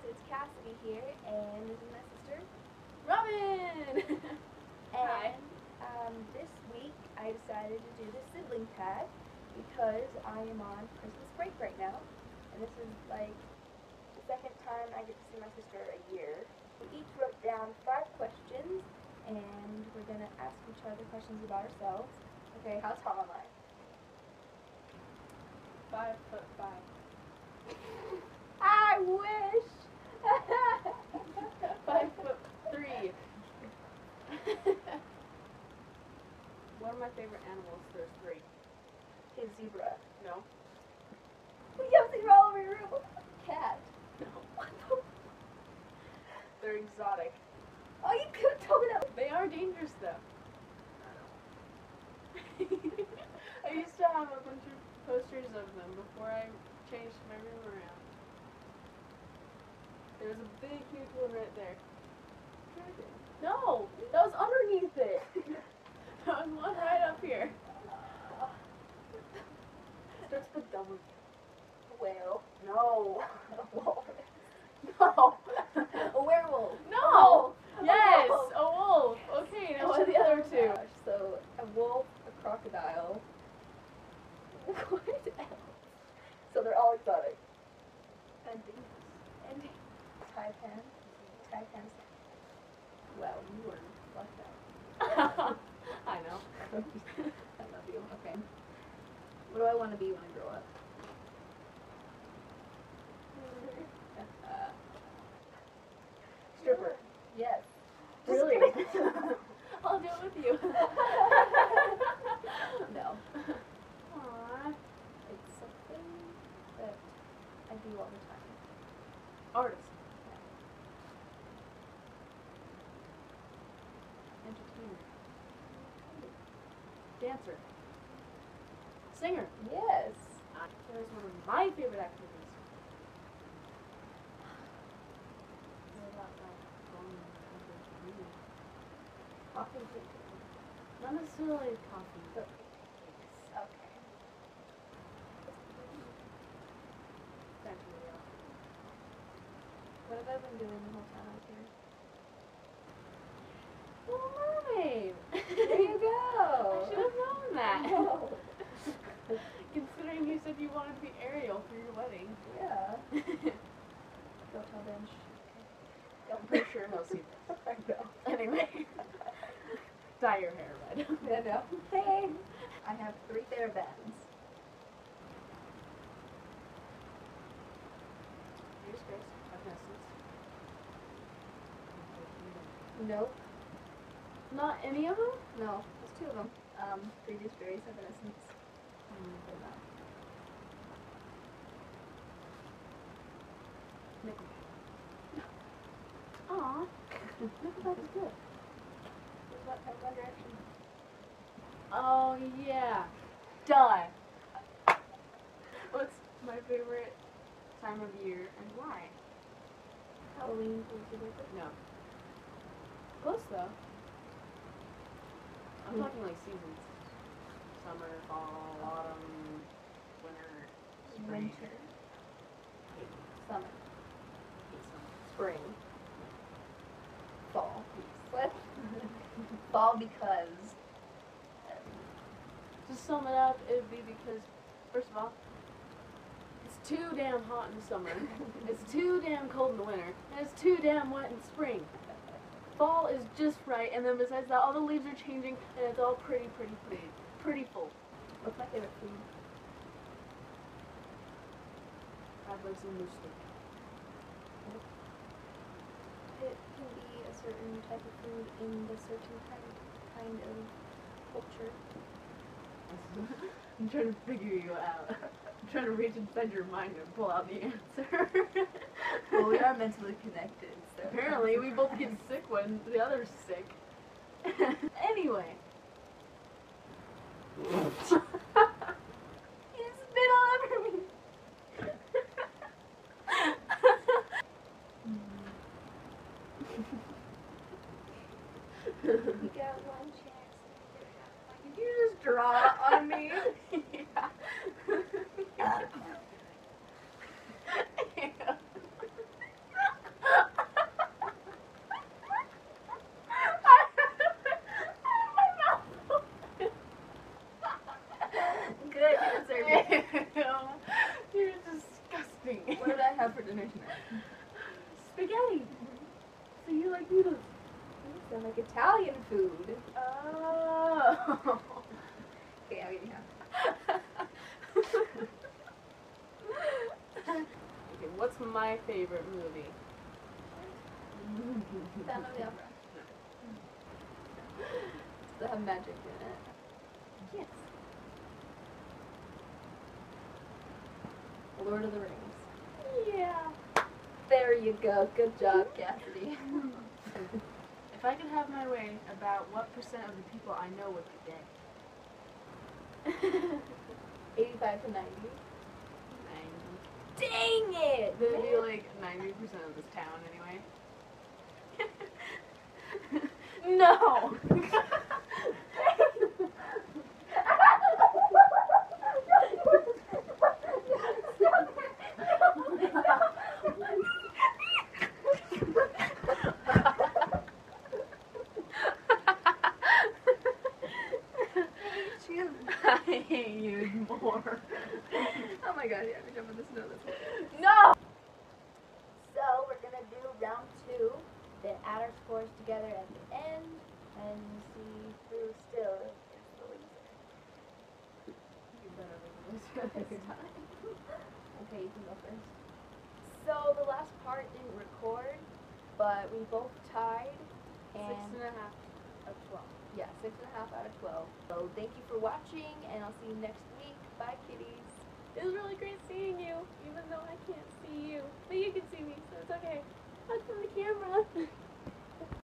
it's Cassidy here, and this is my sister, Robin! Hi. And this week I decided to do the sibling tag because I am on Christmas break right now, and this is like the second time I get to see my sister a year. We each wrote down 5 questions, and we're going to ask each other questions about ourselves. Okay, how tall am I? 5'5". I wish! 5'3". One of my favorite animals, there's 3. Is zebra. No? We have zebra all over your room. Cat. No. What the? They're exotic. Oh, you could have told me that. They are dangerous though. I used to have a bunch of posters of them before I changed my room around. There's a big, huge one right there. No! That was underneath it! That was one right up here. Starts with W. Whale. No. A walrus. No. A werewolf. No! A Yes! wolf. A wolf! Okay, now what are the other 2? Gosh, so, a wolf, a crocodile. What else? So they're all exotic. And taipan. Taipan. Well, you were left out. I know. I love you. Okay. What do I want to be when I grow up? Stripper. Yes. Really? Just kidding. I'll do it with you. No. Aww. It's something that I do all the time. Artist. Entertainer. Dancer. Singer. Yes. That is one of my favorite activities. What about that? Coffee cake. Not necessarily coffee, but Okay. that's really awesome. What have I been doing the whole time I was here? Little Mermaid. There you go. I should have known that. No. Considering you said you wanted to be Ariel for your wedding. Yeah. Don't tell them. I'm pretty sure he'll see this. I know. Anyway. Dye your hair red. I know. Hey. I have 3 pair of bands. Here's Grace. Evanescence. Nope. Not any of them? No. There's 2 of them. Previous Berries, Evanescence. Aww. Nickelback is good. What One Direction? Oh, yeah. Done. What's my favorite time of year and why? Halloween. Was your birthday? No. Close though. I'm talking like seasons. Summer, fall, autumn, winter, spring. Winter. Summer. Hate summer. Spring. Fall. What? Fall because. To sum it up, it would be because, first of all, it's too damn hot in the summer, it's too damn cold in the winter, and it's too damn wet in spring. Fall is just right, and then besides that, all the leaves are changing, and it's all pretty full. What's my favorite food? Crab legs and moose steak. It can be a certain type of food in the certain kind of culture. I'm trying to figure you out. I'm trying to reach inside your mind and pull out the answer. Well, we are mentally connected, so. Apparently, we both get sick when the other's sick. Anyway. You spit all over me. You got one chance. Did you just draw on me? Yeah. have for dinner tonight? Spaghetti. So you like noodles? You sound like Italian food. Oh. Okay, I'll give you half. Okay, what's my favorite movie? Phantom of the Opera. Does it have magic in it? Yes. Lord of the Rings. Yeah. There you go. Good job, Cassidy. If I could have my way, about what % of the people I know would be dead? 85 to 90. 90. Dang it! That'd be like 90% of this town anyway. No! I hate you more. Oh my god, yeah, we're jumping the snow this way. No! So, we're gonna do round 2, then add our scores together at the end, and see who still is the loser. You better lose this time. Okay, you can go first. So, the last part didn't record, but we both tied, and 6.5 out of 12. yeah, 6.5 out of 12. So, thank you for watching, and I'll see you next week. Bye, kitties. It was really great seeing you, even though I can't see you. But you can see me, so it's okay. Look from the camera.